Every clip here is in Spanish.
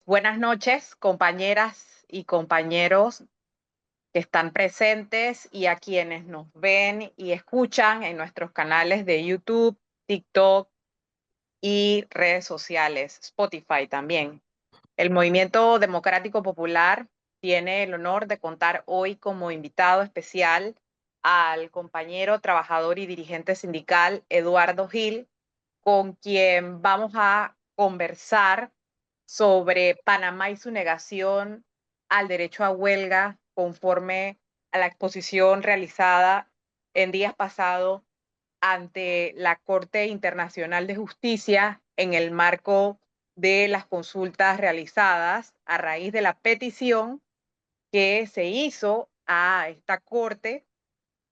Buenas noches, compañeras y compañeros que están presentes y a quienes nos ven y escuchan en nuestros canales de YouTube, TikTok y redes sociales, Spotify también. El Movimiento Democrático Popular tiene el honor de contar hoy como invitado especial al compañero trabajador y dirigente sindical Eduardo Gil, con quien vamos a conversar sobre Panamá y su negación al derecho a huelga conforme a la exposición realizada en días pasados ante la Corte Internacional de Justicia en el marco de las consultas realizadas a raíz de la petición que se hizo a esta Corte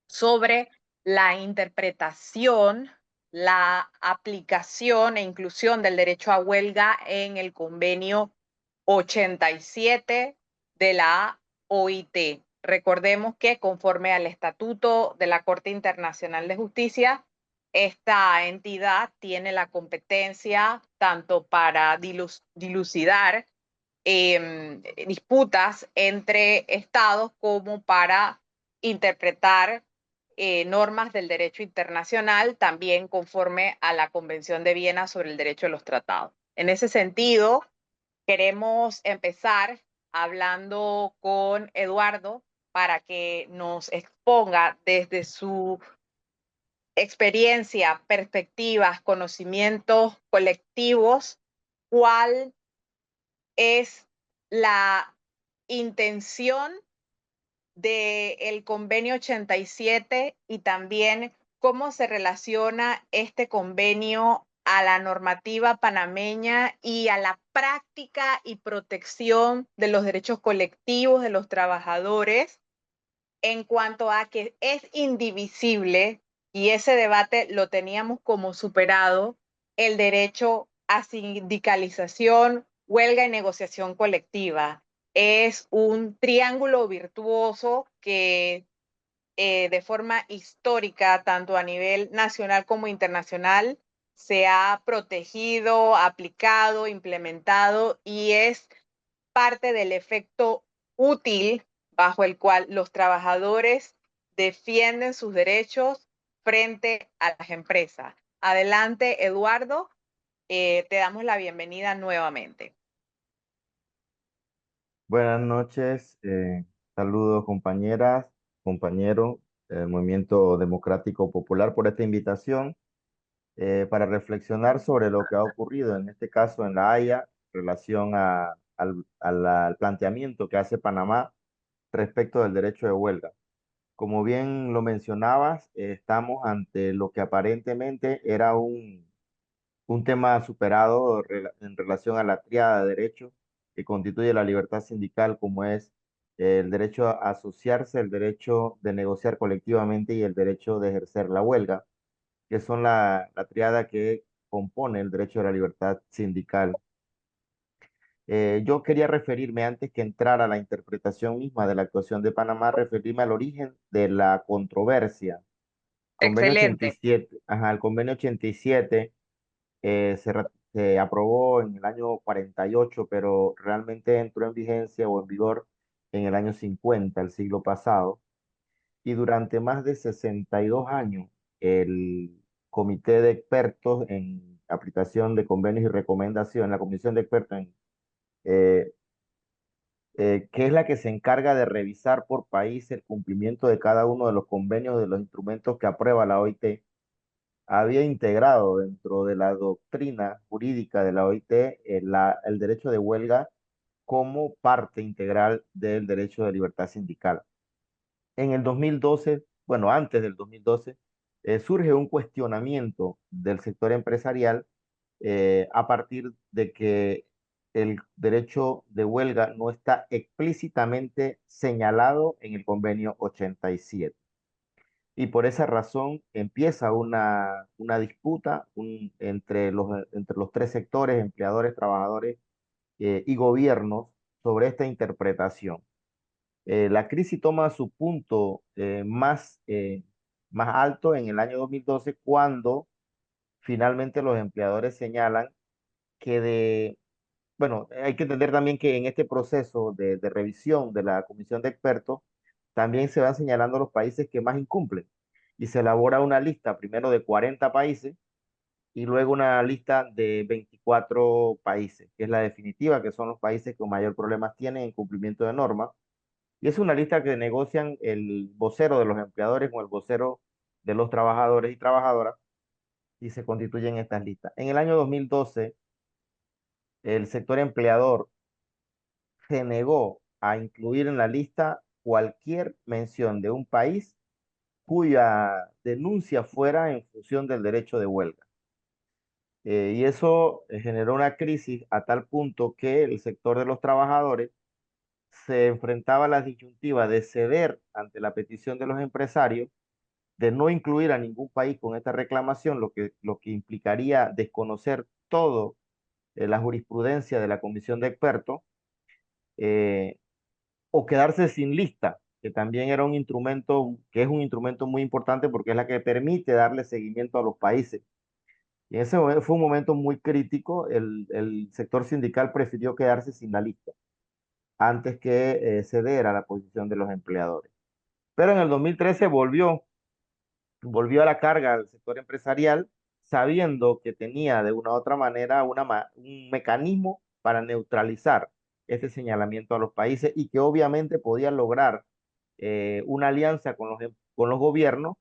sobre la interpretación, la aplicación e inclusión del derecho a huelga en el convenio 87 de la OIT. Recordemos que conforme al estatuto de la Corte Internacional de Justicia, esta entidad tiene la competencia tanto para dilucidar disputas entre estados como para interpretar normas del derecho internacional, también conforme a la Convención de Viena sobre el derecho de los tratados. En ese sentido, queremos empezar hablando con Eduardo para que nos exponga desde su experiencia, perspectivas, conocimientos colectivos, cuál es la intención del convenio 87 y también cómo se relaciona este convenio a la normativa panameña y a la práctica y protección de los derechos colectivos de los trabajadores en cuanto a que es indivisible, y ese debate lo teníamos como superado, el derecho a sindicalización, huelga y negociación colectiva. Es un triángulo virtuoso que de forma histórica, tanto a nivel nacional como internacional, se ha protegido, aplicado, implementado y es parte del efecto útil bajo el cual los trabajadores defienden sus derechos frente a las empresas. Adelante, Eduardo, te damos la bienvenida nuevamente. Buenas noches, saludos compañeras, compañeros del Movimiento Democrático Popular por esta invitación para reflexionar sobre lo que ha ocurrido, en este caso en La Haya, en relación al planteamiento que hace Panamá respecto del derecho de huelga. Como bien lo mencionabas, estamos ante lo que aparentemente era un tema superado en relación a la tríada de derechos que constituye la libertad sindical, como es el derecho a asociarse, el derecho de negociar colectivamente y el derecho de ejercer la huelga, que son la tríada que compone el derecho a la libertad sindical. Yo quería referirme, antes que entrar a la interpretación misma de la actuación de Panamá, referirme al origen de la controversia. Convenio ochenta y Excelente. siete, ajá, el convenio 87 se aprobó en el año 48, pero realmente entró en vigencia o en vigor en el año 50, el siglo pasado. Y durante más de 62 años, el Comité de Expertos en Aplicación de Convenios y Recomendación, la Comisión de Expertos, eh, que es la que se encarga de revisar por país el cumplimiento de cada uno de los convenios de los instrumentos que aprueba la OIT, había integrado dentro de la doctrina jurídica de la OIT el derecho de huelga como parte integral del derecho de libertad sindical. En el 2012, bueno, antes del 2012, surge un cuestionamiento del sector empresarial a partir de que el derecho de huelga no está explícitamente señalado en el convenio 87. Y por esa razón empieza una disputa entre los tres sectores, empleadores, trabajadores y gobiernos, sobre esta interpretación. La crisis toma su punto más alto en el año 2012, cuando finalmente los empleadores señalan que bueno, hay que entender también que en este proceso de revisión de la comisión de expertos, también se van señalando los países que más incumplen y se elabora una lista primero de 40 países y luego una lista de 24 países, que es la definitiva, que son los países que mayor problemas tienen en cumplimiento de normas. Y es una lista que negocian el vocero de los empleadores con el vocero de los trabajadores y trabajadoras y se constituyen estas listas. En el año 2012, el sector empleador se negó a incluir en la lista cualquier mención de un país cuya denuncia fuera en función del derecho de huelga. Y eso generó una crisis a tal punto que el sector de los trabajadores se enfrentaba a la disyuntiva de ceder ante la petición de los empresarios de no incluir a ningún país con esta reclamación, lo que implicaría desconocer todo la jurisprudencia de la comisión de expertos, eh, o quedarse sin lista, que también era un instrumento, que es un instrumento muy importante porque es la que permite darle seguimiento a los países. Y ese fue un momento muy crítico. El sector sindical prefirió quedarse sin la lista antes que ceder a la posición de los empleadores. Pero en el 2013 volvió a la carga al sector empresarial, sabiendo que tenía de una u otra manera un mecanismo para neutralizar este señalamiento a los países y que obviamente podía lograr una alianza con los gobiernos,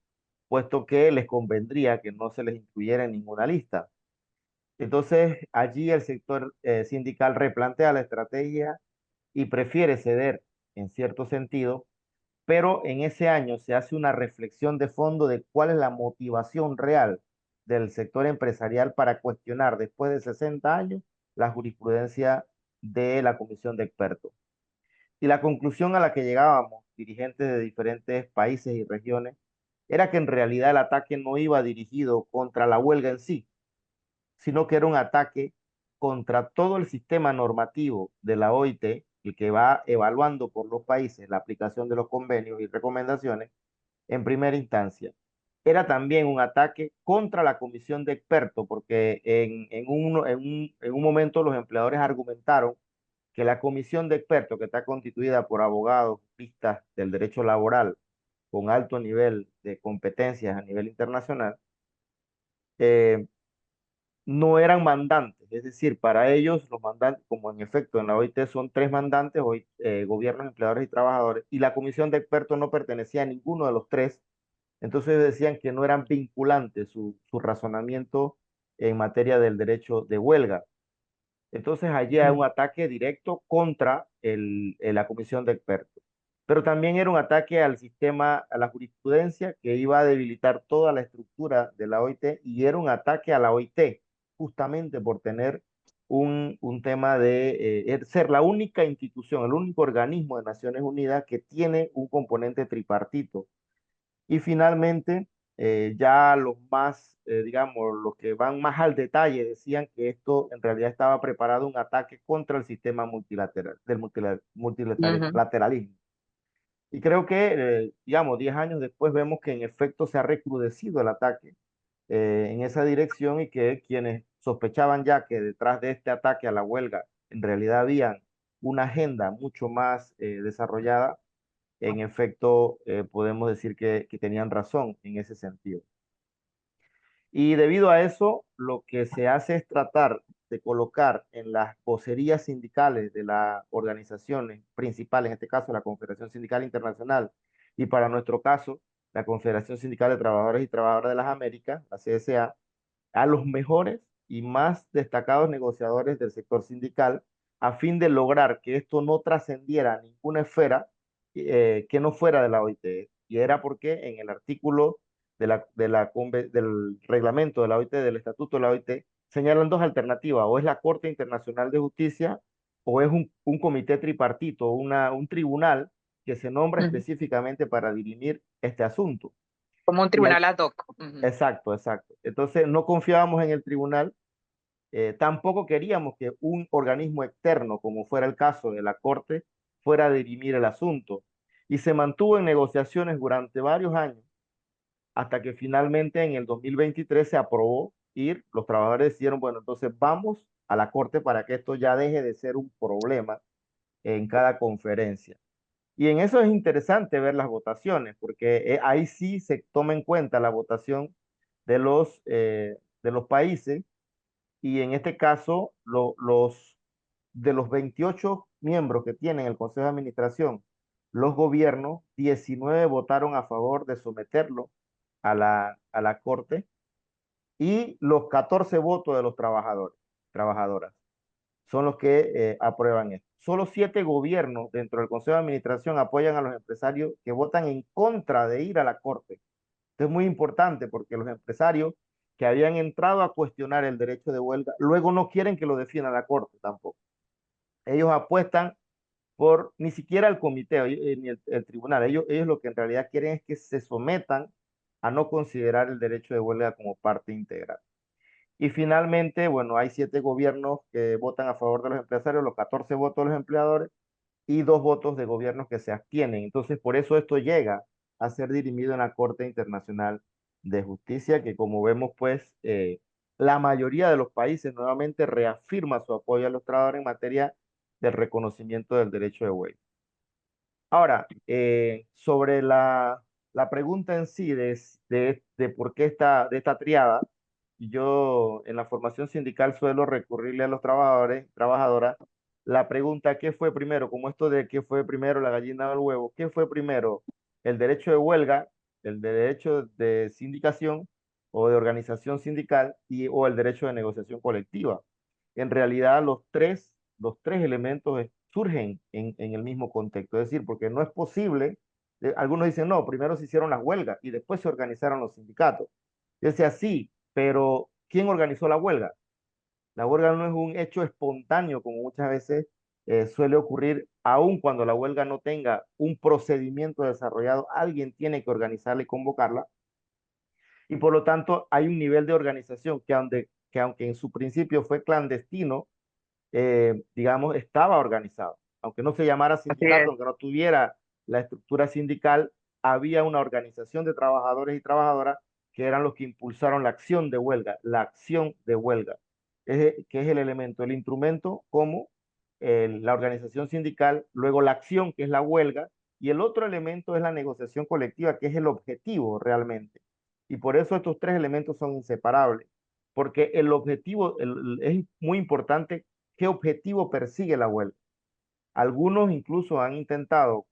puesto que les convendría que no se les incluyera en ninguna lista. Entonces, allí el sector sindical replantea la estrategia y prefiere ceder en cierto sentido, pero en ese año se hace una reflexión de fondo de cuál es la motivación real del sector empresarial para cuestionar después de 60 años la jurisprudencia de la comisión de expertos. Y la conclusión a la que llegábamos, dirigentes de diferentes países y regiones, era que en realidad el ataque no iba dirigido contra la huelga en sí, sino que era un ataque contra todo el sistema normativo de la OIT, el que va evaluando por los países la aplicación de los convenios y recomendaciones en primera instancia. Era también un ataque contra la comisión de expertos, porque en un momento los empleadores argumentaron que la comisión de expertos, que está constituida por abogados, juristas del derecho laboral con alto nivel de competencias a nivel internacional, eh, no eran mandantes. Es decir, para ellos los mandantes, como en efecto en la OIT son tres mandantes, hoy, gobiernos, empleadores y trabajadores, y la comisión de expertos no pertenecía a ninguno de los tres, entonces decían que no eran vinculantes su razonamiento en materia del derecho de huelga. Entonces allí hay un Mm. ataque directo contra la comisión de expertos. Pero también era un ataque al sistema, a la jurisprudencia que iba a debilitar toda la estructura de la OIT y era un ataque a la OIT, justamente por tener un tema de ser la única institución, el único organismo de Naciones Unidas que tiene un componente tripartito. Y finalmente, ya los más, digamos, los que van más al detalle decían que esto en realidad estaba preparado un ataque contra el sistema multilateral, Ujú. multilateralismo. Y creo que, digamos, 10 años después vemos que en efecto se ha recrudecido el ataque en esa dirección y que quienes sospechaban ya que detrás de este ataque a la huelga en realidad había una agenda mucho más desarrollada, en efecto, podemos decir que tenían razón en ese sentido. Y debido a eso, lo que se hace es tratar de colocar en las vocerías sindicales de las organizaciones principales, en este caso la Confederación Sindical Internacional, y para nuestro caso, la Confederación Sindical de Trabajadores y Trabajadoras de las Américas, la CSA, a los mejores y más destacados negociadores del sector sindical a fin de lograr que esto no trascendiera a ninguna esfera que no fuera de la OIT. Y era porque en el artículo del reglamento de la OIT, del estatuto de la OIT, señalan dos alternativas, o es la Corte Internacional de Justicia o es un comité tripartito, un tribunal que se nombra Ujú. específicamente para dirimir este asunto. Como un Y tribunal ad hoc. Ujú. exacto, exacto. Entonces no confiábamos en el tribunal, tampoco queríamos que un organismo externo, como fuera el caso de la Corte, fuera a dirimir el asunto. Y se mantuvo en negociaciones durante varios años, hasta que finalmente en el 2023 se aprobó ir, los trabajadores decidieron, bueno, entonces vamos a la Corte para que esto ya deje de ser un problema en cada conferencia. Y en eso es interesante ver las votaciones, porque ahí sí se toma en cuenta la votación de los países, y en este caso de los 28 miembros que tienen el Consejo de Administración, los gobiernos, 19 votaron a favor de someterlo a la Corte, y los 14 votos de los trabajadoras son los que aprueban esto. Solo 7 gobiernos dentro del Consejo de Administración apoyan a los empresarios que votan en contra de ir a la Corte. Esto es muy importante porque los empresarios que habían entrado a cuestionar el derecho de huelga, luego no quieren que lo defienda la Corte tampoco. Ellos apuestan por ni siquiera el comité ni el tribunal. Ellos lo que en realidad quieren es que se sometan a no considerar el derecho de huelga como parte integral. Y finalmente, bueno, hay 7 gobiernos que votan a favor de los empresarios, los 14 votos de los empleadores y 2 votos de gobiernos que se abstienen. Entonces, por eso esto llega a ser dirimido en la Corte Internacional de Justicia, que como vemos, pues, la mayoría de los países nuevamente reafirma su apoyo a los trabajadores en materia del reconocimiento del derecho de huelga. Ahora, sobre la pregunta en sí de por qué de esta triada, yo en la formación sindical suelo recurrirle a los trabajadores, trabajadoras, la pregunta, ¿qué fue primero? Como esto de qué fue primero la gallina o el huevo, ¿qué fue primero? ¿El derecho de huelga, el derecho de sindicación o de organización sindical o el derecho de negociación colectiva? En realidad, los tres elementos surgen en el mismo contexto, es decir, porque no es posible, algunos dicen, no, primero se hicieron las huelgas y después se organizaron los sindicatos. Yo decía, sí, pero ¿quién organizó la huelga? La huelga no es un hecho espontáneo, como muchas veces suele ocurrir, aun cuando la huelga no tenga un procedimiento desarrollado, alguien tiene que organizarla y convocarla, y por lo tanto hay un nivel de organización que aunque en su principio fue clandestino, digamos, estaba organizado. Aunque no se llamara Así sindicato, es. aunque no tuviera la estructura sindical, había una organización de trabajadores y trabajadoras que eran los que impulsaron la acción de huelga, que es el elemento, el instrumento como la organización sindical, luego la acción, que es la huelga, y el otro elemento es la negociación colectiva, que es el objetivo realmente. Y por eso estos tres elementos son inseparables, porque el objetivo es muy importante. ¿Qué objetivo persigue la huelga? Algunos incluso han intentado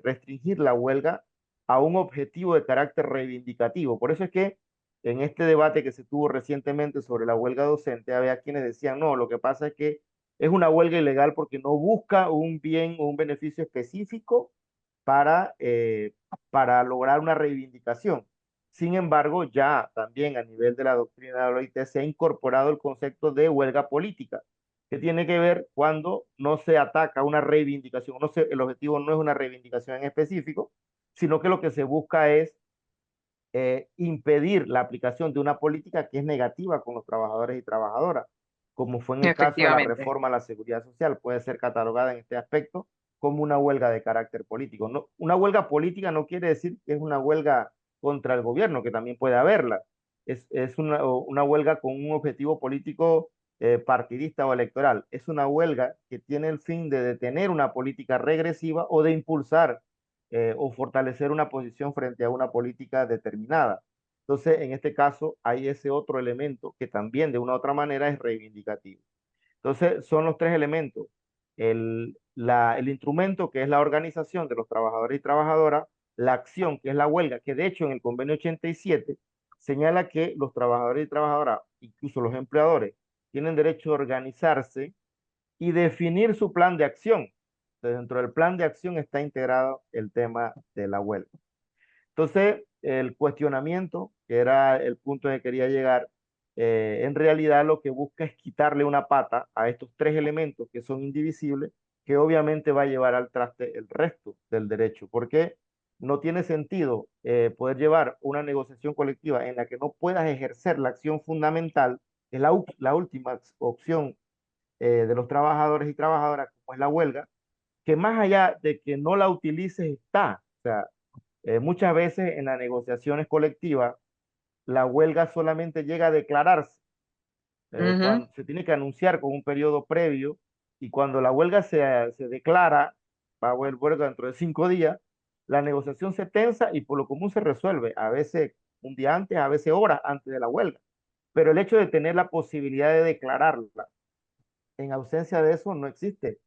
restringir la huelga a un objetivo de carácter reivindicativo. Por eso es que en este debate que se tuvo recientemente sobre la huelga docente, había quienes decían, no, lo que pasa es que es una huelga ilegal porque no busca un bien o un beneficio específico para, eh, para lograr una reivindicación. Sin embargo, ya también a nivel de la doctrina de la OIT se ha incorporado el concepto de huelga política, que tiene que ver cuando no se ataca una reivindicación, el objetivo no es una reivindicación en específico, sino que lo que se busca es impedir la aplicación de una política que es negativa con los trabajadores y trabajadoras, como fue en el caso de la Efectivamente. reforma a la seguridad social, puede ser catalogada en este aspecto como una huelga de carácter político. No, una huelga política no quiere decir que es una huelga contra el gobierno, que también puede haberla. Es una huelga con un objetivo político partidista o electoral. Es una huelga que tiene el fin de detener una política regresiva o de impulsar o fortalecer una posición frente a una política determinada. Entonces, en este caso, hay ese otro elemento que también de una u otra manera es reivindicativo. Entonces, son los tres elementos. El instrumento, que es la organización de los trabajadores y trabajadoras, la acción, que es la huelga, que de hecho en el convenio 87 señala que los trabajadores y trabajadoras, incluso los empleadores, tienen derecho a organizarse y definir su plan de acción. Entonces, dentro del plan de acción está integrado el tema de la huelga. Entonces, el cuestionamiento, que era el punto en que quería llegar, en realidad lo que busca es quitarle una pata a estos tres elementos que son indivisibles, que obviamente va a llevar al traste el resto del derecho, porque no tiene sentido poder llevar una negociación colectiva en la que no puedas ejercer la acción fundamental, que es la última opción de los trabajadores y trabajadoras, como es la huelga, que más allá de que no la utilices está. O sea, muchas veces en las negociaciones colectivas, la huelga solamente llega a declararse, Ujú. Cuando se tiene que anunciar con un periodo previo y cuando la huelga se declara, va a haber huelga dentro de 5 días, la negociación se tensa y por lo común se resuelve, a veces un día antes, a veces horas antes de la huelga. Pero el hecho de tener la posibilidad de declararla, en ausencia de eso no existe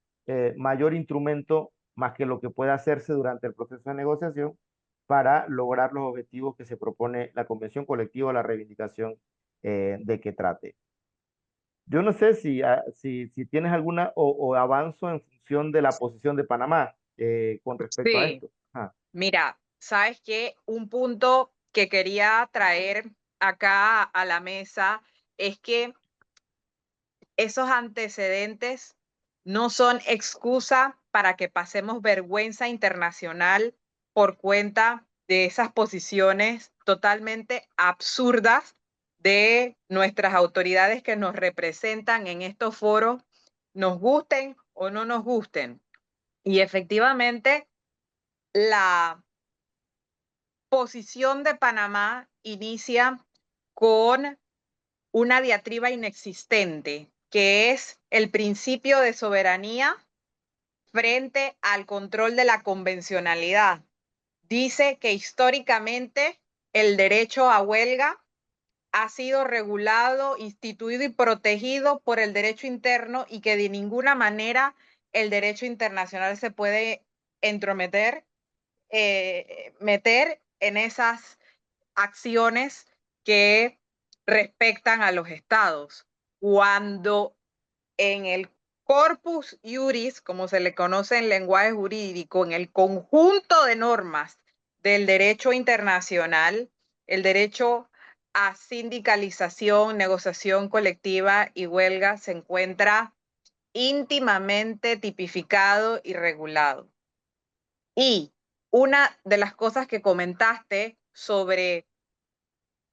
mayor instrumento más que lo que pueda hacerse durante el proceso de negociación para lograr los objetivos que se propone la convención colectiva, la reivindicación de que trate. Yo no sé si tienes alguna o avanzo en función de la posición de Panamá con respecto a Sí, esto. Ajá. mira, sabes que un punto que quería traer acá a la mesa es que esos antecedentes no son excusa para que pasemos vergüenza internacional por cuenta de esas posiciones totalmente absurdas de nuestras autoridades que nos representan en estos foros, nos gusten o no nos gusten. Y efectivamente, la posición de Panamá inicia con una diatriba inexistente, que es el principio de soberanía frente al control de la convencionalidad. Dice que históricamente el derecho a huelga ha sido regulado, instituido y protegido por el derecho interno y que de ninguna manera el derecho internacional se puede entrometer, meter en esas acciones que respectan a los estados. Cuando en el corpus iuris, como se le conoce en lenguaje jurídico, en el conjunto de normas del derecho internacional, el derecho a sindicalización, negociación colectiva y huelga se encuentra íntimamente tipificado y regulado. Y una de las cosas que comentaste sobre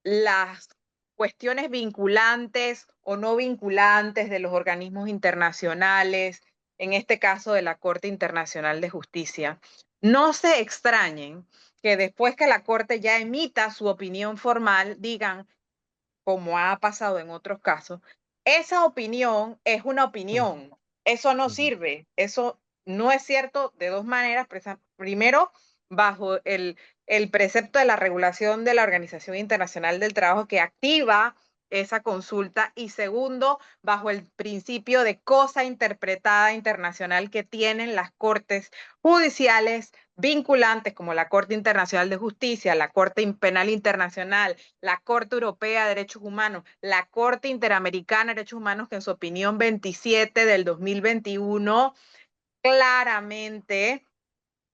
las cuestiones vinculantes o no vinculantes de los organismos internacionales, en este caso de la Corte Internacional de Justicia. No se extrañen que después que la Corte ya emita su opinión formal, digan, como ha pasado en otros casos, esa opinión es una Ujú, opinión, eso no ujú. sirve, eso no es cierto de dos maneras. Primero, bajo el precepto de la regulación de la Organización Internacional del Trabajo que activa esa consulta y segundo, bajo el principio de cosa interpretada internacional que tienen las cortes judiciales vinculantes como la Corte Internacional de Justicia, la Corte Penal Internacional, la Corte Europea de Derechos Humanos, la Corte Interamericana de Derechos Humanos, que en su opinión 27 del 2021 claramente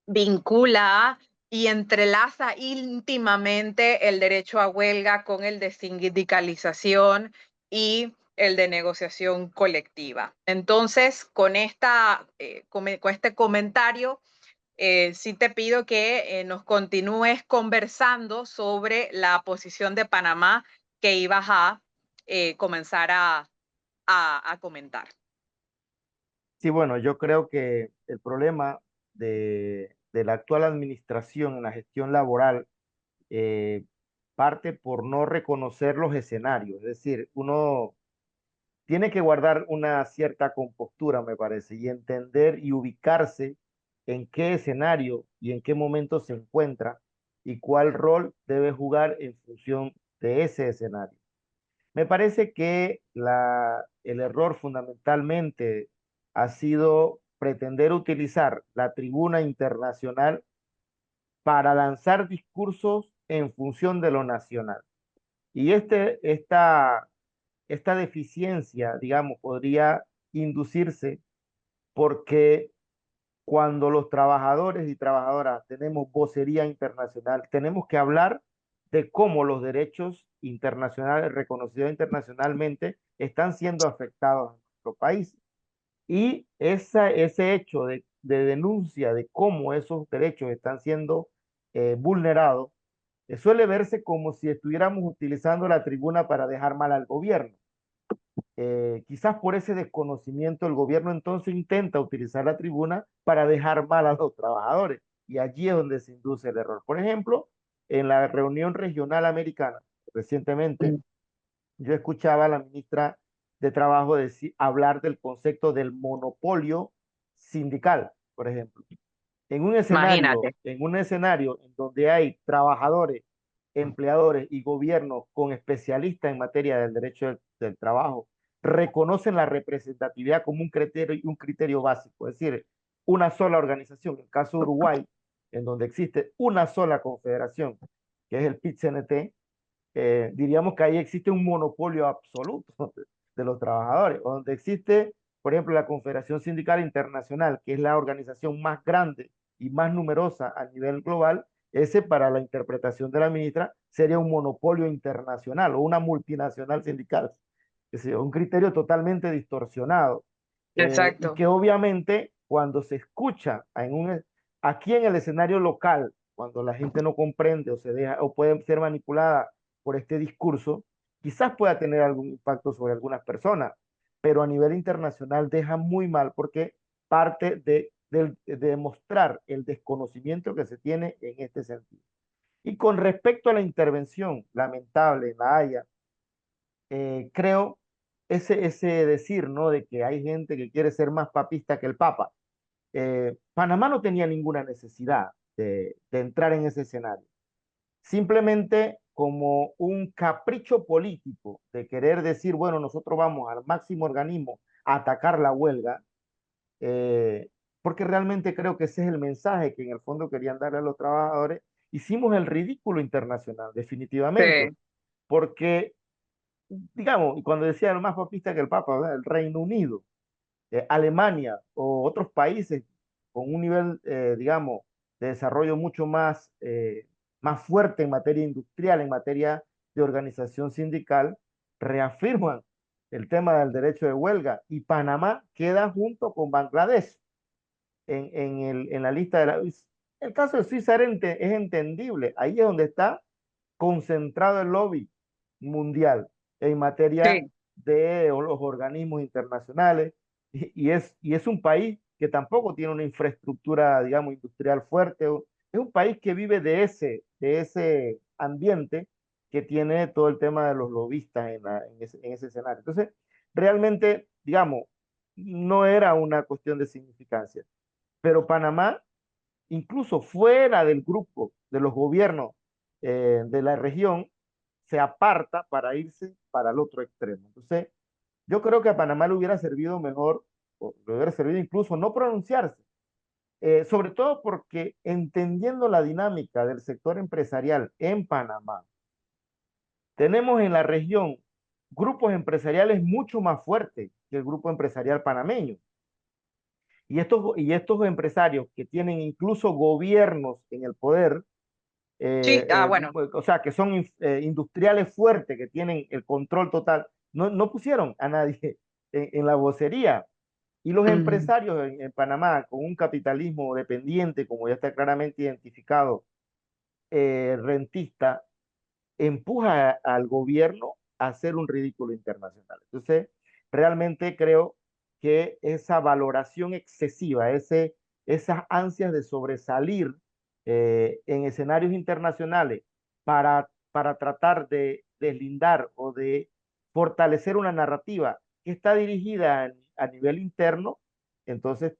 vincula y entrelaza íntimamente el derecho a huelga con el de sindicalización y el de negociación colectiva. Entonces, con este comentario, sí te pido que nos continúes conversando sobre la posición de Panamá que ibas a comenzar a comentar. Sí, bueno, yo creo que el problema de la actual administración en la gestión laboral eh, parte por no reconocer los escenarios. Es decir, uno tiene que guardar una cierta compostura, me parece, y entender y ubicarse en qué escenario y en qué momento se encuentra y cuál rol debe jugar en función de ese escenario. Me parece que el error fundamentalmente ha sido pretender utilizar la tribuna internacional para lanzar discursos en función de lo nacional. Y esta deficiencia, digamos, podría inducirse porque cuando los trabajadores y trabajadoras tenemos vocería internacional, tenemos que hablar de cómo los derechos internacionales reconocidos internacionalmente están siendo afectados en nuestro país. Y ese hecho de denuncia de cómo esos derechos están siendo vulnerados, suele verse como si estuviéramos utilizando la tribuna para dejar mal al gobierno. Quizás por ese desconocimiento el gobierno entonces intenta utilizar la tribuna para dejar mal a los trabajadores y allí es donde se induce el error. Por ejemplo, en la reunión regional americana recientemente, yo escuchaba a la ministra de trabajo hablar del concepto del monopolio sindical, por ejemplo. Imagínate. En un escenario en donde hay trabajadores, empleadores y gobiernos con especialistas en materia del derecho del trabajo, reconocen la representatividad como un criterio básico, es decir, una sola organización. En el caso de Uruguay, en donde existe una sola confederación, que es el PIT-CNT, diríamos que ahí existe un monopolio absoluto de los trabajadores, donde existe, por ejemplo, la Confederación Sindical Internacional, que es la organización más grande y más numerosa a nivel global. Ese, para la interpretación de la ministra, sería un monopolio internacional o una multinacional sindical. Es decir, un criterio totalmente distorsionado, y Exacto. que obviamente cuando se escucha aquí en el escenario local, cuando la gente no comprende o se deja o puede ser manipulada por este discurso, quizás pueda tener algún impacto sobre algunas personas, pero a nivel internacional deja muy mal porque parte de demostrar el desconocimiento que se tiene en este sentido. Y con respecto a la intervención lamentable en La Haya, creo ese decir, ¿no? De que hay gente que quiere ser más papista que el Papa. Panamá no tenía ninguna necesidad de entrar en ese escenario. Simplemente como un capricho político de querer decir, bueno, nosotros vamos al máximo organismo a atacar la huelga, eh, porque realmente creo que ese es el mensaje que en el fondo querían darle a los trabajadores. Hicimos el ridículo internacional, definitivamente, Sí, porque, digamos, y cuando decía lo más papista que el Papa, ¿verdad? El Reino Unido, Alemania o otros países con un nivel, digamos, de desarrollo mucho más fuerte en materia industrial, en materia de organización sindical, reafirman el tema del derecho de huelga, y Panamá queda junto con Bangladesh en la lista de la... El caso de Suiza es entendible, ahí es donde está concentrado el lobby mundial en materia sí. de los organismos internacionales, y es un país que tampoco tiene una infraestructura, digamos, industrial fuerte. Es un país que vive de ese ambiente que tiene todo el tema de los lobistas en ese escenario. Entonces, realmente, digamos, no era una cuestión de significancia, pero Panamá, incluso fuera del grupo de los gobiernos de la región, se aparta para irse para el otro extremo. Entonces, yo creo que a Panamá le hubiera servido mejor, o le hubiera servido incluso no pronunciarse, sobre todo porque entendiendo la dinámica del sector empresarial en Panamá, tenemos en la región grupos empresariales mucho más fuertes que el grupo empresarial panameño. Y estos empresarios que tienen incluso gobiernos en el poder, Sí, bueno. o sea, que son industriales fuertes, que tienen el control total, no pusieron a nadie en la vocería. Y los Mm, empresarios en Panamá, con un capitalismo dependiente, como ya está claramente identificado, rentista, empuja al gobierno a hacer un ridículo internacional. Entonces, realmente creo que esa valoración excesiva, esas ansias de sobresalir en escenarios internacionales para tratar de deslindar o de fortalecer una narrativa que está dirigida a nivel interno, entonces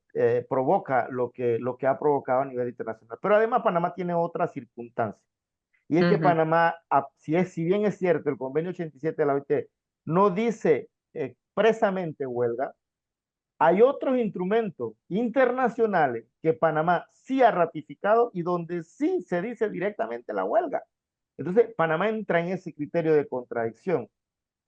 provoca lo que ha provocado a nivel internacional. Pero además Panamá tiene otras circunstancias. Y es que ujú, Panamá, si bien es cierto, el convenio 87 de la OIT no dice expresamente huelga, hay otros instrumentos internacionales que Panamá sí ha ratificado y donde sí se dice directamente la huelga. Entonces, Panamá entra en ese criterio de contradicción,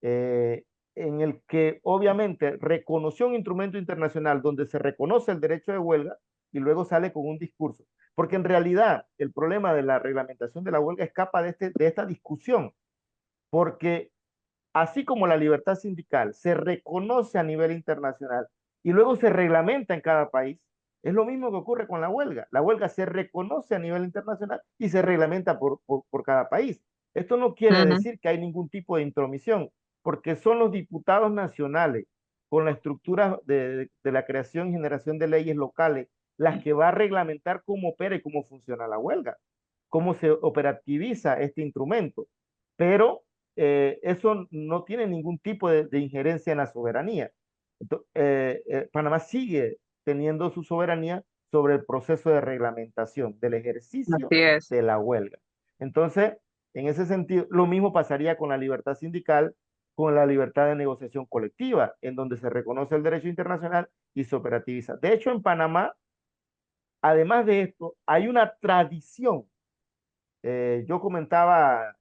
eh, en el que obviamente reconoció un instrumento internacional donde se reconoce el derecho de huelga y luego sale con un discurso. Porque en realidad el problema de la reglamentación de la huelga escapa de esta discusión, porque así como la libertad sindical se reconoce a nivel internacional y luego se reglamenta en cada país, es lo mismo que ocurre con la huelga. La huelga se reconoce a nivel internacional y se reglamenta por cada país. Esto no quiere ujú, decir que hay ningún tipo de intromisión, porque son los diputados nacionales, con la estructura de la creación y generación de leyes locales, las que va a reglamentar cómo opera y cómo funciona la huelga, cómo se operativiza este instrumento. Pero eso no tiene ningún tipo de injerencia en la soberanía. Panamá sigue teniendo su soberanía sobre el proceso de reglamentación del ejercicio Así es. de la huelga. Entonces, en ese sentido, lo mismo pasaría con la libertad sindical, con la libertad de negociación colectiva, en donde se reconoce el derecho internacional y se operativiza. De hecho, en Panamá, además de esto, hay una tradición. Yo comentaba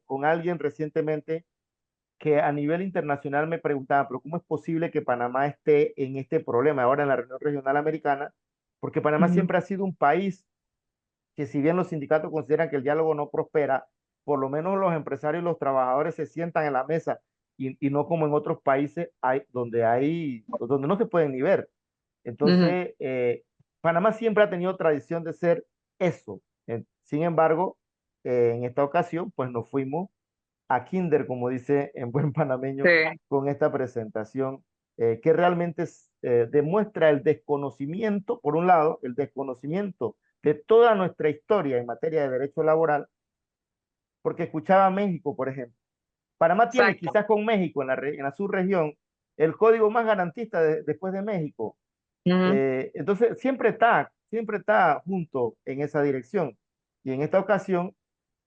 con alguien recientemente que a nivel internacional me preguntaban, pero ¿cómo es posible que Panamá esté en este problema ahora en la reunión regional americana? Porque Panamá Ujú, siempre ha sido un país que, si bien los sindicatos consideran que el diálogo no prospera, por lo menos los empresarios y los trabajadores se sientan en la mesa y no como en otros países donde no se pueden ni ver. ujú. Entonces, Panamá siempre ha tenido tradición de ser eso. Sin embargo, en esta ocasión, pues nos fuimos a Kinder, como dice en buen Sí, panameño, con esta presentación que realmente demuestra el desconocimiento, por un lado, el desconocimiento de toda nuestra historia en materia de derecho laboral, porque escuchaba a México, por ejemplo. Panamá tiene, exacto. quizás con México en la subregión, el código más garantista después de México. Ujú, Entonces, siempre está junto en esa dirección. Y en esta ocasión,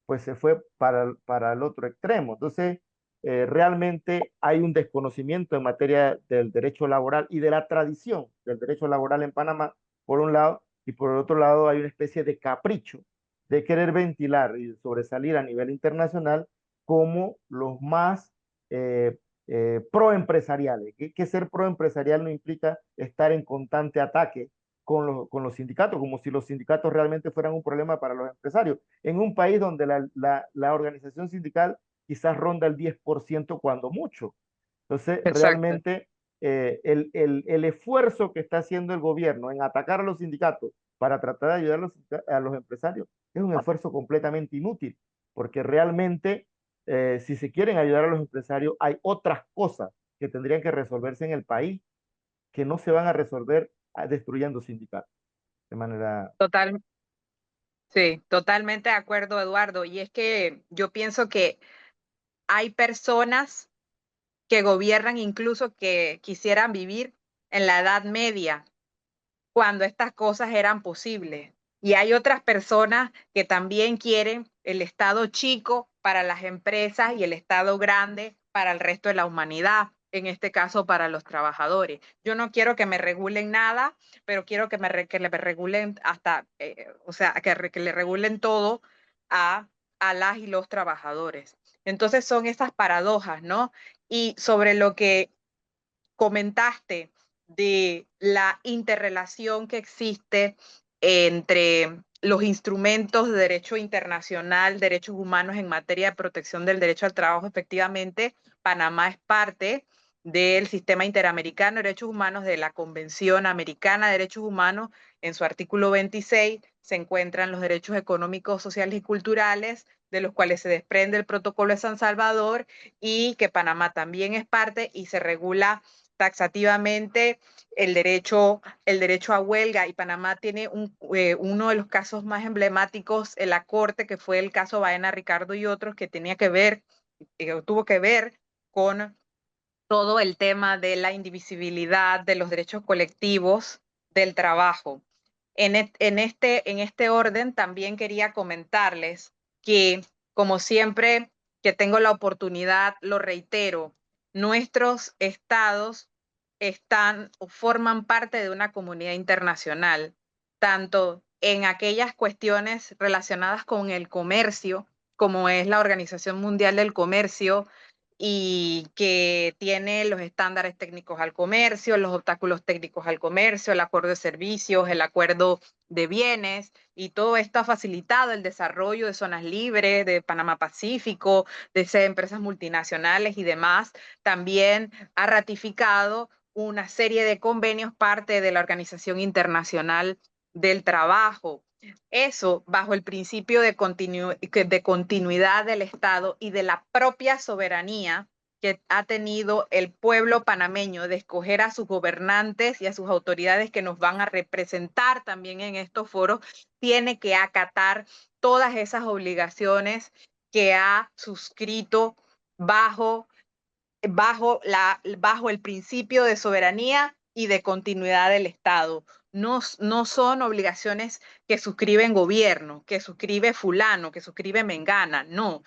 pues se fue para el otro extremo. Entonces, realmente hay un desconocimiento en materia del derecho laboral y de la tradición del derecho laboral en Panamá, por un lado, y por el otro lado hay una especie de capricho de querer ventilar y sobresalir a nivel internacional como los más proempresariales. Que ser proempresarial no implica estar en constante ataque con los sindicatos, como si los sindicatos realmente fueran un problema para los empresarios en un país donde la organización sindical quizás ronda el 10% cuando mucho. Entonces, exacto. realmente el esfuerzo que está haciendo el gobierno en atacar a los sindicatos para tratar de ayudar a los empresarios es un esfuerzo completamente inútil, porque realmente, si se quieren ayudar a los empresarios, hay otras cosas que tendrían que resolverse en el país que no se van a resolver destruyendo sindicatos de manera. Total, sí, totalmente de acuerdo, Eduardo. Y es que yo pienso que hay personas que gobiernan incluso que quisieran vivir en la Edad Media, cuando estas cosas eran posibles. Y hay otras personas que también quieren el Estado chico para las empresas y el Estado grande para el resto de la humanidad, en este caso para los trabajadores. Yo no quiero que me regulen nada, pero quiero que le regulen hasta, o sea, que le regulen todo a, a las y los trabajadores. Entonces son esas paradojas, ¿no? Y sobre lo que comentaste de la interrelación que existe entre los instrumentos de derecho internacional, derechos humanos en materia de protección del derecho al trabajo, efectivamente, Panamá es parte del sistema interamericano de derechos humanos, de la Convención Americana de Derechos Humanos. En su artículo 26 se encuentran los derechos económicos, sociales y culturales, de los cuales se desprende el protocolo de San Salvador, y que Panamá también es parte y se regula taxativamente el derecho a huelga. Y Panamá tiene uno de los casos más emblemáticos en la Corte, que fue el caso Baena Ricardo y otros, que tuvo que ver con todo el tema de la indivisibilidad de los derechos colectivos del trabajo. En este orden también quería comentarles que, como siempre que tengo la oportunidad, lo reitero, nuestros estados están o forman parte de una comunidad internacional, tanto en aquellas cuestiones relacionadas con el comercio, como es la Organización Mundial del Comercio, y que tiene los estándares técnicos al comercio, los obstáculos técnicos al comercio, el acuerdo de servicios, el acuerdo de bienes, y todo esto ha facilitado el desarrollo de zonas libres, de Panamá Pacífico, de empresas multinacionales y demás. También ha ratificado una serie de convenios, parte de la Organización Internacional del Trabajo. Eso bajo el principio de continuidad del Estado y de la propia soberanía que ha tenido el pueblo panameño de escoger a sus gobernantes y a sus autoridades que nos van a representar también en estos foros, tiene que acatar todas esas obligaciones que ha suscrito bajo bajo el principio de soberanía y de continuidad del Estado. No son obligaciones que suscriben gobierno, que suscribe fulano, que suscribe Mengana, no,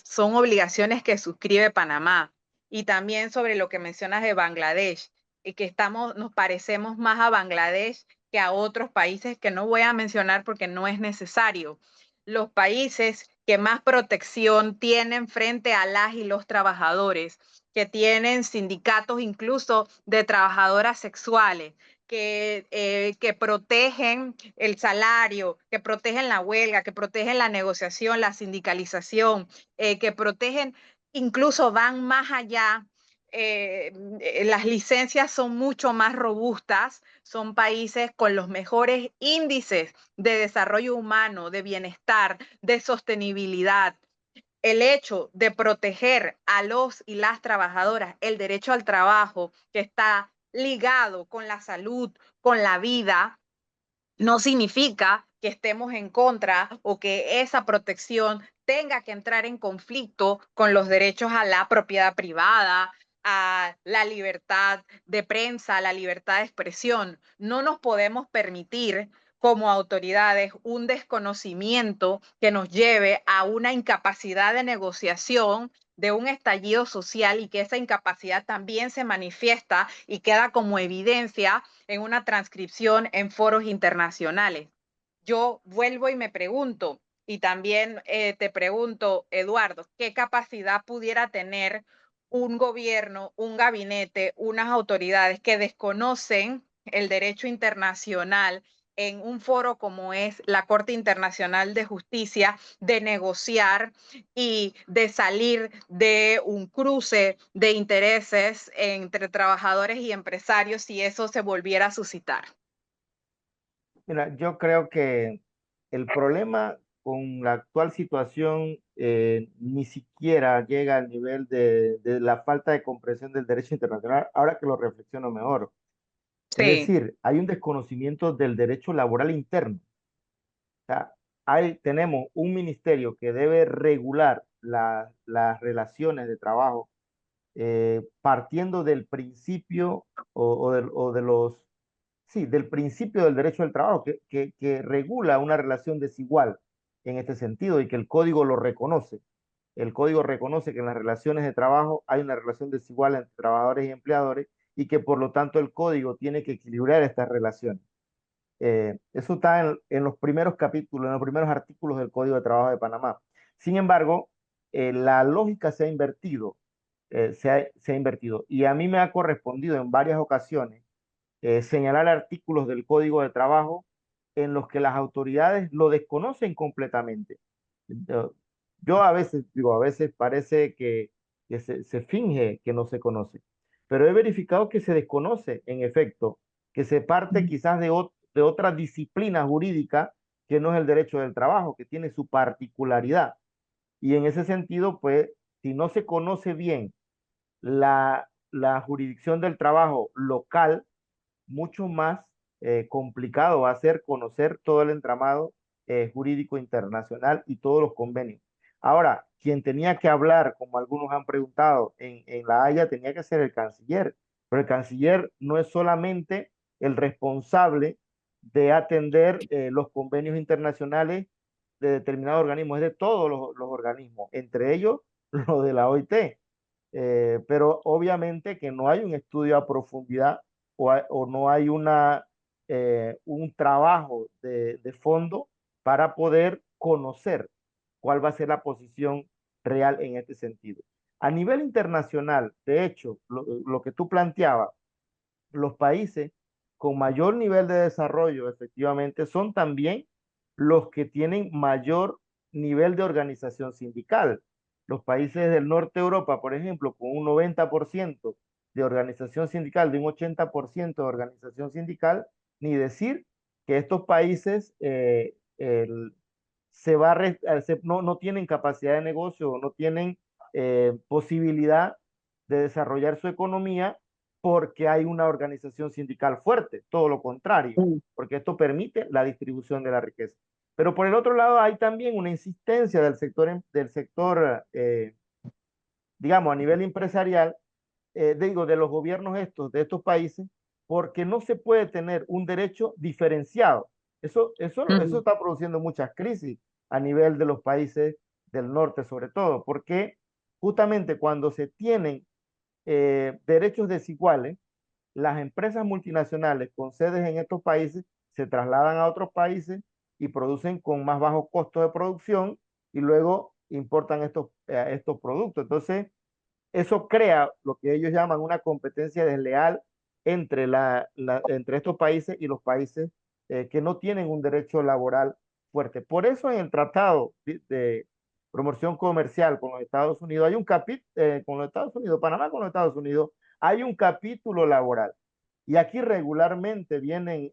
son obligaciones que suscribe Panamá. Y también sobre lo que mencionas de Bangladesh, que nos parecemos más a Bangladesh que a otros países que no voy a mencionar porque no es necesario. Los países que más protección tienen frente a las y los trabajadores, que tienen sindicatos incluso de trabajadoras sexuales, que protegen el salario, que protegen la huelga, que protegen la negociación, la sindicalización, que protegen, incluso van más allá. Las licencias son mucho más robustas, son países con los mejores índices de desarrollo humano, de bienestar, de sostenibilidad. El hecho de proteger a los y las trabajadoras, el derecho al trabajo que está ligado con la salud, con la vida, no significa que estemos en contra o que esa protección tenga que entrar en conflicto con los derechos a la propiedad privada, a la libertad de prensa, a la libertad de expresión. No nos podemos permitir como autoridades un desconocimiento que nos lleve a una incapacidad de negociación, de un estallido social, y que esa incapacidad también se manifiesta y queda como evidencia en una transcripción en foros internacionales. Yo vuelvo y me pregunto, y también te pregunto, Eduardo, ¿qué capacidad pudiera tener un gobierno, un gabinete, unas autoridades que desconocen el derecho internacional en un foro como es la Corte Internacional de Justicia, de negociar y de salir de un cruce de intereses entre trabajadores y empresarios si eso se volviera a suscitar? Mira, yo creo que el problema con la actual situación ni siquiera llega al nivel de la falta de comprensión del derecho internacional, ahora que lo reflexiono mejor. Es Sí. decir, hay un desconocimiento del derecho laboral interno. O sea, tenemos un ministerio que debe regular las relaciones de trabajo partiendo del principio o de los, sí, del principio del derecho del trabajo, que regula una relación desigual en este sentido y que el código lo reconoce. El código reconoce que en las relaciones de trabajo hay una relación desigual entre trabajadores y empleadores y que por lo tanto el código tiene que equilibrar estas relaciones. Eso está en los primeros capítulos, en los primeros artículos del Código de Trabajo de Panamá. Sin embargo, la lógica se ha invertido, se ha invertido. Y a mí me ha correspondido en varias ocasiones señalar artículos del Código de Trabajo en los que las autoridades lo desconocen completamente. Yo, yo a veces, digo, a veces parece que se finge que no se conoce, pero he verificado que se desconoce, en efecto, que se parte quizás de otra disciplina jurídica que no es el derecho del trabajo, que tiene su particularidad. Y en ese sentido, pues, si no se conoce bien la jurisdicción del trabajo local, mucho más complicado va a ser conocer todo el entramado jurídico internacional y todos los convenios. Ahora, quien tenía que hablar, como algunos han preguntado, en La Haya tenía que ser el canciller, pero el canciller no es solamente el responsable de atender los convenios internacionales de determinados organismos, es de todos los organismos, entre ellos los de la OIT. Pero obviamente que no hay un estudio a profundidad o no hay un trabajo de fondo para poder conocer cuál va a ser la posición real en este sentido. A nivel internacional, de hecho, lo que tú planteabas, los países con mayor nivel de desarrollo efectivamente son también los que tienen mayor nivel de organización sindical. Los países del norte de Europa, por ejemplo, con un 90% de organización sindical, de un 80% de organización sindical, ni decir que estos países no tienen capacidad de negocio, no tienen posibilidad de desarrollar su economía porque hay una organización sindical fuerte, todo lo contrario, porque esto permite la distribución de la riqueza. Pero por el otro lado hay también una insistencia del sector digamos, a nivel empresarial, digo, de los gobiernos estos, de estos países, porque no se puede tener un derecho diferenciado. Eso Ujú, está produciendo muchas crisis a nivel de los países del norte, sobre todo, porque justamente cuando se tienen derechos desiguales, las empresas multinacionales con sedes en estos países se trasladan a otros países y producen con más bajos costos de producción y luego importan estos productos. Entonces, eso crea lo que ellos llaman una competencia desleal entre estos países y los países que no tienen un derecho laboral fuerte. Por eso en el Tratado de Promoción Comercial con los Estados Unidos hay un capítulo, con los Estados Unidos, Panamá con los Estados Unidos, hay un capítulo laboral. Y aquí regularmente vienen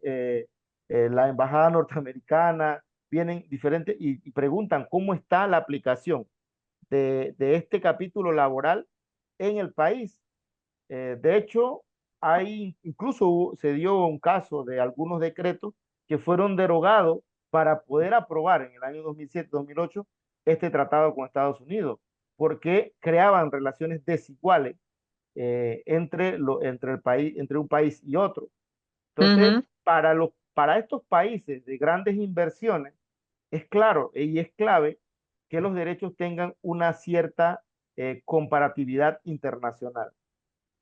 la embajada norteamericana, vienen diferentes y preguntan cómo está la aplicación de este capítulo laboral en el país. De hecho, se dio un caso de algunos decretos que fueron derogados para poder aprobar en el año 2007-2008 este tratado con Estados Unidos, porque creaban relaciones desiguales entre un país y otro. Entonces, ujú, para estos países de grandes inversiones, es claro y es clave que los derechos tengan una cierta comparatividad internacional.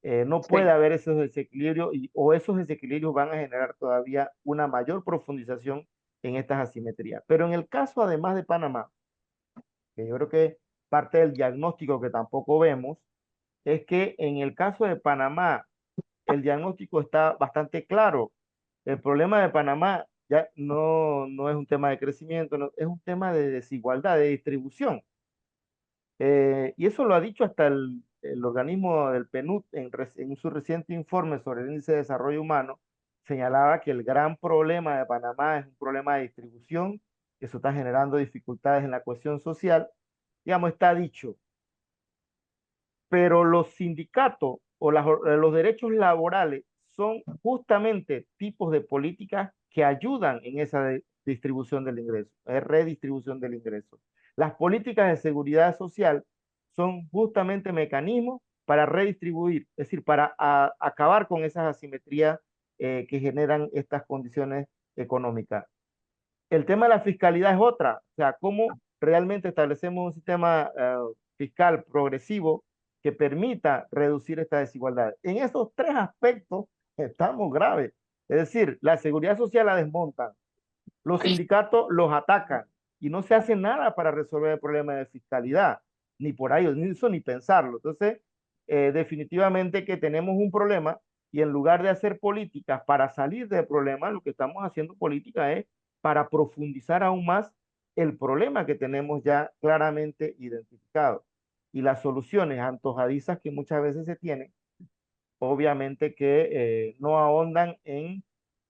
No puede sí, haber esos desequilibrios o esos desequilibrios van a generar todavía una mayor profundización en estas asimetrías. Pero en el caso además de Panamá, que yo creo que parte del diagnóstico que tampoco vemos, es que en el caso de Panamá, el diagnóstico está bastante claro. El problema de Panamá ya no es un tema de crecimiento, es un tema de desigualdad, de distribución. Y eso lo ha dicho hasta el organismo del PNUD en su reciente informe sobre el índice de desarrollo humano, señalaba que el gran problema de Panamá es un problema de distribución, que eso está generando dificultades en la cohesión social. Digamos, está dicho, pero los sindicatos los derechos laborales son justamente tipos de políticas que ayudan en esa distribución del ingreso, redistribución del ingreso. Las políticas de seguridad social son justamente mecanismos para redistribuir, es decir, para acabar con esas asimetrías que generan estas condiciones económicas. El tema de la fiscalidad es otra, o sea, cómo realmente establecemos un sistema fiscal progresivo que permita reducir esta desigualdad. En esos tres aspectos estamos graves. Es decir, la seguridad social la desmontan, los sindicatos los atacan y no se hace nada para resolver el problema de fiscalidad, ni por ahí, ni eso ni pensarlo. Entonces, definitivamente que tenemos un problema y en lugar de hacer políticas para salir del problema, lo que estamos haciendo política es para profundizar aún más el problema que tenemos ya claramente identificado. Y las soluciones antojadizas que muchas veces se tienen, obviamente que no ahondan en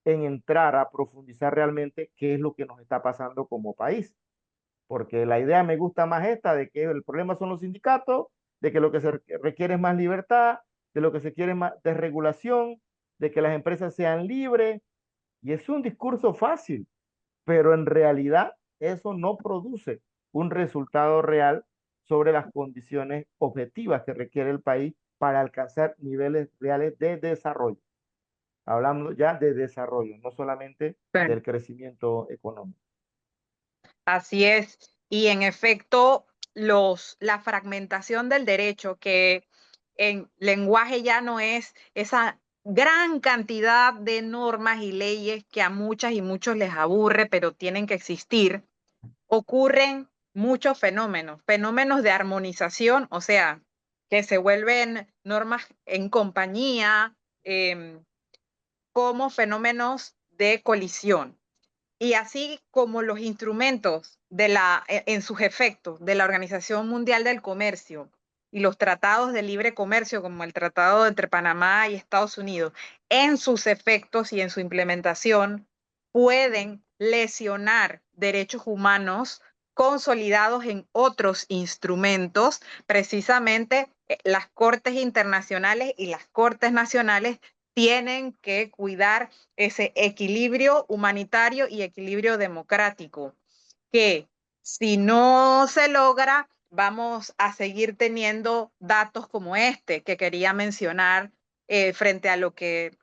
entrar a profundizar realmente qué es lo que nos está pasando como país. Porque la idea me gusta más esta de que el problema son los sindicatos, de que lo que se requiere es más libertad, de lo que se quiere es más desregulación, de que las empresas sean libres. Y es un discurso fácil, pero en realidad eso no produce un resultado real sobre las condiciones objetivas que requiere el país para alcanzar niveles reales de desarrollo. Hablando ya de desarrollo, no solamente sí. del crecimiento económico. Así es. Y en efecto, la fragmentación del derecho, que en lenguaje ya no es esa gran cantidad de normas y leyes que a muchas y muchos les aburre, pero tienen que existir, ocurren muchos fenómenos, fenómenos de armonización, o sea, que se vuelven normas en compañía, como fenómenos de colisión. Y así como los instrumentos en sus efectos de la Organización Mundial del Comercio y los tratados de libre comercio, como el tratado entre Panamá y Estados Unidos, en sus efectos y en su implementación, pueden lesionar derechos humanos consolidados en otros instrumentos, precisamente las cortes internacionales y las cortes nacionales tienen que cuidar ese equilibrio humanitario y equilibrio democrático, que si no se logra, vamos a seguir teniendo datos como este que quería mencionar frente a lo que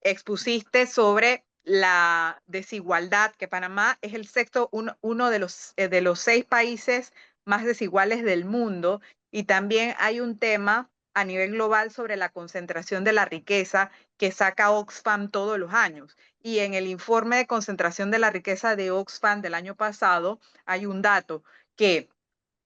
expusiste sobre la desigualdad, que Panamá es el sexto, uno de los 6 países más desiguales del mundo, y también hay un tema a nivel global sobre la concentración de la riqueza que saca Oxfam todos los años. Y en el informe de concentración de la riqueza de Oxfam del año pasado hay un dato que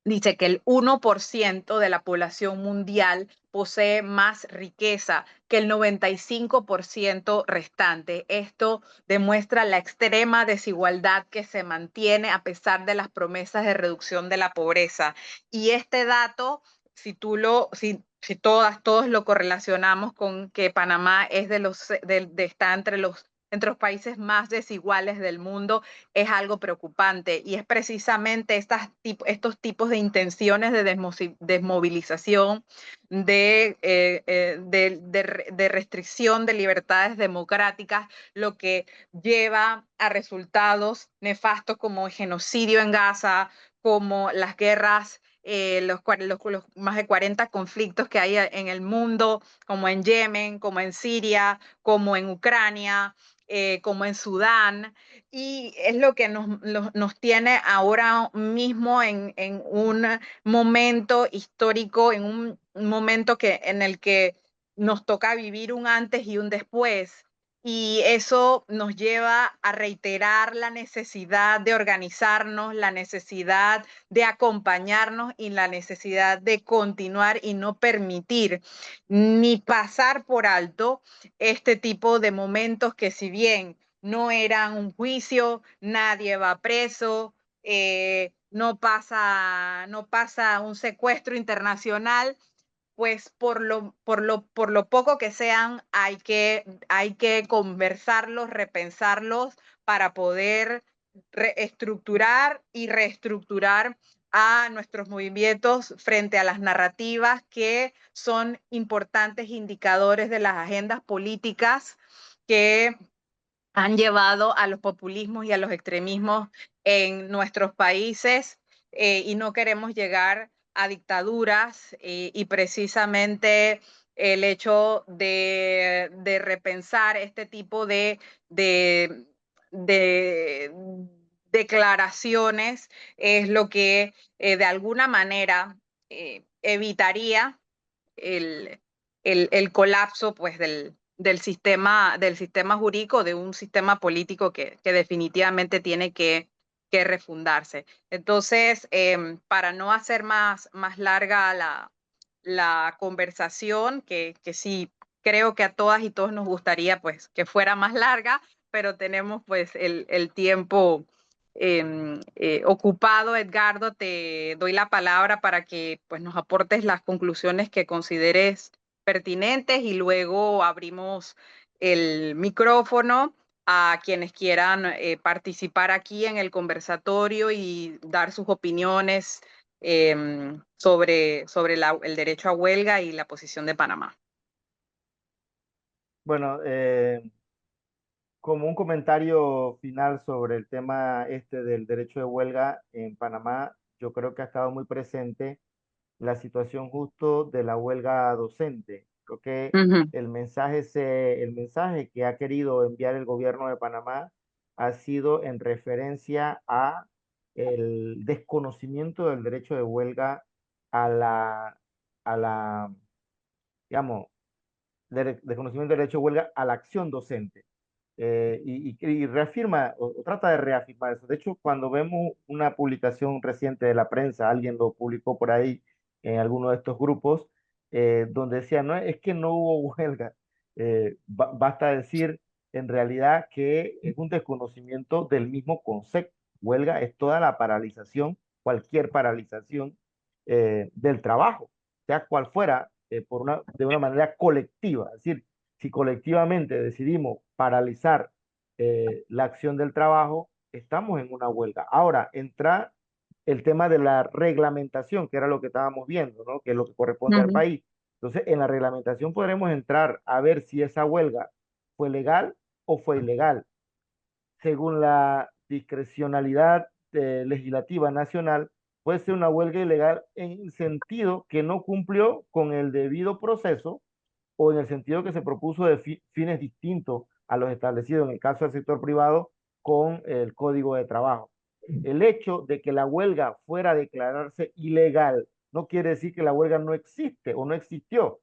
dice que el 1% de la población mundial posee más riqueza que el 95% restante. Esto demuestra la extrema desigualdad que se mantiene a pesar de las promesas de reducción de la pobreza. Y este dato, si todos lo correlacionamos con que Panamá es está entre los países más desiguales del mundo, es algo preocupante, y es precisamente estos tipos de intenciones de desmovilización, de restricción de libertades democráticas, lo que lleva a resultados nefastos como el genocidio en Gaza, como las guerras, los más de 40 conflictos que hay en el mundo, como en Yemen, como en Siria, como en Ucrania, como en Sudán, y es lo que nos tiene ahora mismo en un momento histórico, en un momento en el que nos toca vivir un antes y un después. Y eso nos lleva a reiterar la necesidad de organizarnos, la necesidad de acompañarnos y la necesidad de continuar y no permitir ni pasar por alto este tipo de momentos que, si bien no eran un juicio, nadie va preso, no pasa un secuestro internacional, pues por lo poco que sean, hay que conversarlos, repensarlos para poder estructurar y reestructurar a nuestros movimientos frente a las narrativas que son importantes indicadores de las agendas políticas que han llevado a los populismos y a los extremismos en nuestros países, y no queremos llegar a dictaduras, y precisamente el hecho de repensar este tipo de declaraciones es lo que de alguna manera evitaría el, el colapso pues del sistema jurídico, de un sistema político que definitivamente tiene que refundarse. Entonces, para no hacer más larga la conversación, que sí creo que a todas y todos nos gustaría pues que fuera más larga, pero tenemos pues el tiempo ocupado. Edgardo, te doy la palabra para que pues, nos aportes las conclusiones que consideres pertinentes, y luego abrimos el micrófono a quienes quieran participar aquí en el conversatorio y dar sus opiniones sobre el derecho a huelga y la posición de Panamá. Bueno, como un comentario final sobre el tema este del derecho de huelga en Panamá, yo creo que ha estado muy presente la situación justo de la huelga docente. Creo que Uh -huh. el mensaje que ha querido enviar el gobierno de Panamá ha sido en referencia a el desconocimiento del derecho de huelga a la, digamos, desconocimiento del derecho de huelga a la acción docente. Y reafirma o trata de reafirmar eso. De hecho, cuando vemos una publicación reciente de la prensa, alguien lo publicó por ahí en alguno de estos grupos, donde decía, no, es que no hubo huelga. Basta decir en realidad que es un desconocimiento del mismo concepto. Huelga es toda la paralización, cualquier paralización del trabajo, sea cual fuera, de una manera colectiva. Es decir, si colectivamente decidimos paralizar la acción del trabajo, estamos en una huelga. Ahora, entra el tema de la reglamentación, que era lo que estábamos viendo, ¿no? Que es lo que corresponde Uh al -huh. país. Entonces, en la reglamentación podremos entrar a ver si esa huelga fue legal o fue ilegal. Según la discrecionalidad legislativa nacional, fuese una huelga ilegal en el sentido que no cumplió con el debido proceso o en el sentido que se propuso de fines distintos a los establecidos en el caso del sector privado con el Código de Trabajo. El hecho de que la huelga fuera a declararse ilegal no quiere decir que la huelga no existe o no existió.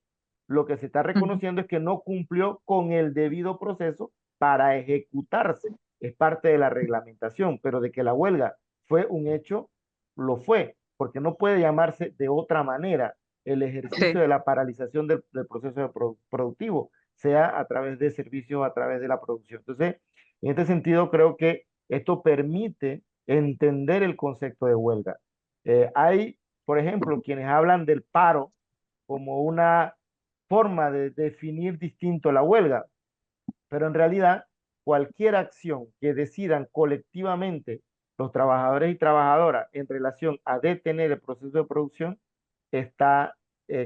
Lo que se está Ujú, reconociendo es que no cumplió con el debido proceso para ejecutarse. Es parte de la reglamentación, pero de que la huelga fue un hecho, lo fue, porque no puede llamarse de otra manera el ejercicio sí. de la paralización del proceso productivo, sea a través de servicios, a través de la producción. Entonces, en este sentido, creo que esto permite entender el concepto de huelga. Hay, por ejemplo, quienes hablan del paro como una forma de definir distinto la huelga, pero en realidad cualquier acción que decidan colectivamente los trabajadores y trabajadoras en relación a detener el proceso de producción está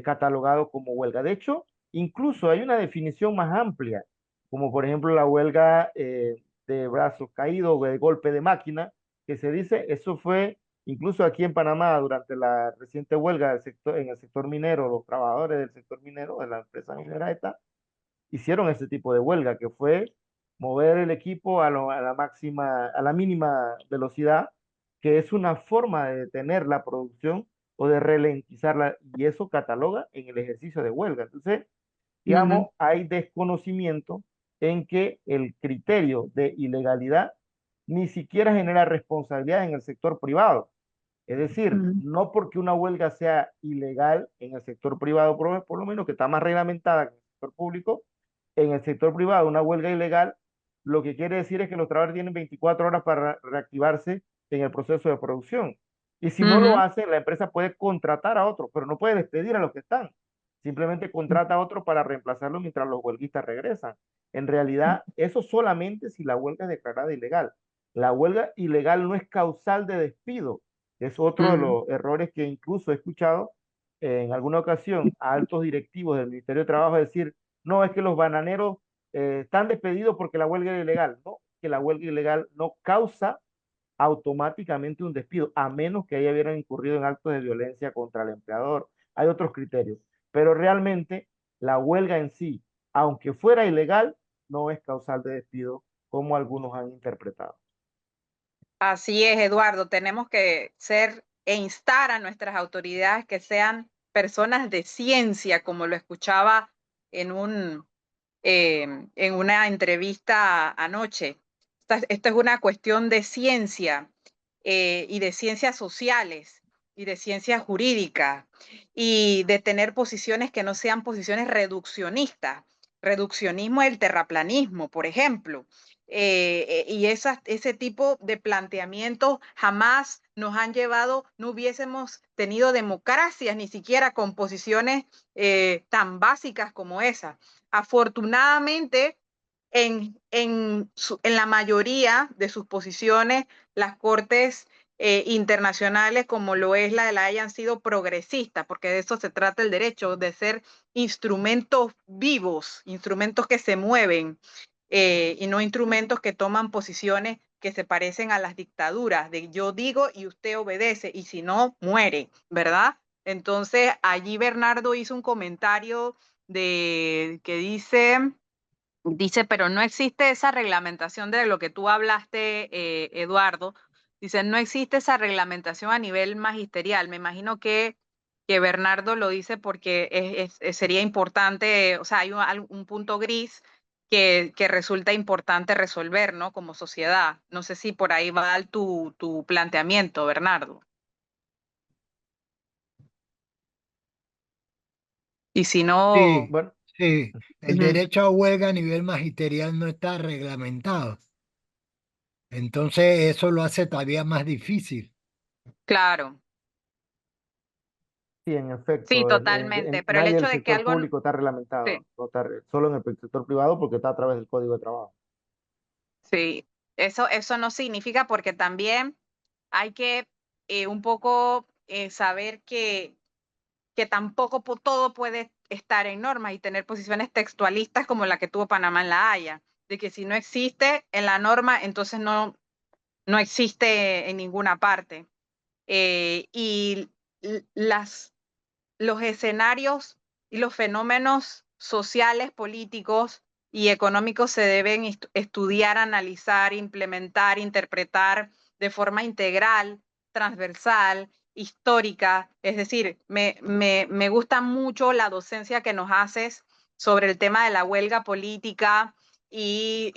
catalogado como huelga. De hecho, incluso hay una definición más amplia, como por ejemplo la huelga de brazos caídos o de golpe de máquina, que se dice, eso fue incluso aquí en Panamá durante la reciente huelga del sector, en el sector minero, los trabajadores del sector minero, de la empresa minera esta, hicieron ese tipo de huelga, que fue mover el equipo a la máxima, a la mínima velocidad, que es una forma de detener la producción o de ralentizarla, y eso cataloga en el ejercicio de huelga. Entonces, Ujú, digamos, hay desconocimiento en que el criterio de ilegalidad ni siquiera genera responsabilidad en el sector privado. Es decir, ujú, no porque una huelga sea ilegal en el sector privado, por lo menos que está más reglamentada que en el sector público, en el sector privado una huelga ilegal, lo que quiere decir es que los trabajadores tienen 24 horas para reactivarse en el proceso de producción. Y si no lo ujú, hacen, la empresa puede contratar a otro, pero no puede despedir a los que están. Simplemente contrata a otro para reemplazarlo mientras los huelguistas regresan. En realidad, eso solamente si la huelga es declarada ilegal. La huelga ilegal no es causal de despido. Es otro de ujú. los errores que incluso he escuchado en alguna ocasión a altos directivos del Ministerio de Trabajo decir, no, es que los bananeros están despedidos porque la huelga es ilegal. No, que la huelga ilegal no causa automáticamente un despido, a menos que hubieran incurrido en actos de violencia contra el empleador. Hay otros criterios, pero realmente la huelga en sí, aunque fuera ilegal, no es causal de despido como algunos han interpretado. Así es, Eduardo. Tenemos que ser e instar a nuestras autoridades que sean personas de ciencia, como lo escuchaba en en una entrevista anoche. Esta es una cuestión de ciencia y de ciencias sociales y de ciencia jurídica y de tener posiciones que no sean posiciones reduccionistas. Reduccionismo es el terraplanismo, por ejemplo. Y ese tipo de planteamientos jamás nos han llevado, no hubiésemos tenido democracias ni siquiera con posiciones tan básicas como esa. Afortunadamente, en la mayoría de sus posiciones, las cortes internacionales, como lo es la de la Haya, han sido progresistas, porque de eso se trata el derecho, de ser instrumentos vivos, instrumentos que se mueven y no instrumentos que toman posiciones que se parecen a las dictaduras, de yo digo y usted obedece, y si no, muere, ¿verdad? Entonces, allí Bernardo hizo un comentario de que dice, pero no existe esa reglamentación de lo que tú hablaste, Eduardo. Dice, no existe esa reglamentación a nivel magisterial. Me imagino que Bernardo lo dice porque sería importante, o sea, hay un punto gris que resulta importante resolver, ¿no? Como sociedad. No sé si por ahí va tu planteamiento, Bernardo. Y si no, Sí, Bueno, sí. El ujú, derecho a huelga a nivel magisterial no está reglamentado. Entonces eso lo hace todavía más difícil. claro, sí, en sí, efecto, totalmente. Pero el nadie hecho del de que sector algo, público está sí, reglamentado, no está solo en el sector privado porque está a través del Código de Trabajo. sí, eso no significa porque también hay que un poco saber que tampoco todo puede estar en normas y tener posiciones textualistas como la que tuvo Panamá en La Haya, de que si no existe en la norma, entonces no existe en ninguna parte. y los escenarios y los fenómenos sociales, políticos y económicos se deben estudiar, analizar, implementar, interpretar de forma integral, transversal, histórica. Es decir, me gusta mucho la docencia que nos haces sobre el tema de la huelga política y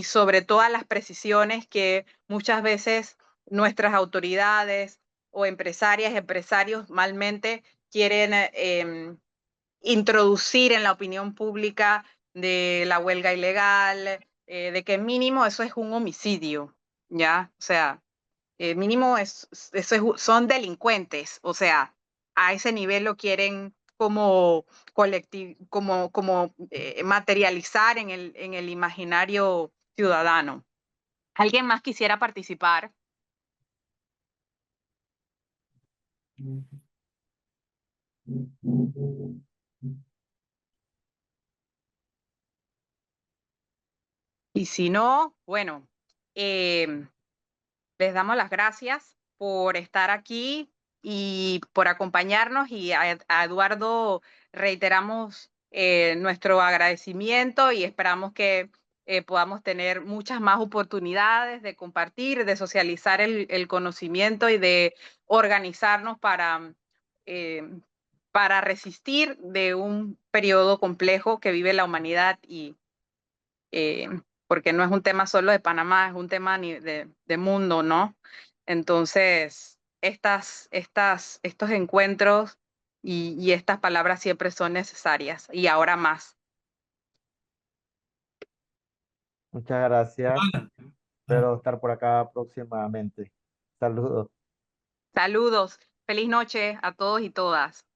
sobre todas las precisiones que muchas veces nuestras autoridades o empresarias, empresarios malmente quieren introducir en la opinión pública de la huelga ilegal, de que mínimo eso es un homicidio, ¿ya? O sea, mínimo son delincuentes, o sea, a ese nivel lo quieren como materializar en el imaginario ciudadano. ¿Alguien más quisiera participar? Y si no, bueno, les damos las gracias por estar aquí y por acompañarnos, y a Eduardo reiteramos nuestro agradecimiento y esperamos que podamos tener muchas más oportunidades de compartir, de socializar el conocimiento y de organizarnos eh, para resistir de un periodo complejo que vive la humanidad eh, porque no es un tema solo de Panamá, es un tema de mundo, ¿no? Entonces, estos encuentros y estas palabras siempre son necesarias, y ahora más. Muchas gracias. Espero estar por acá próximamente. Saludos. Saludos, feliz noche a todos y todas.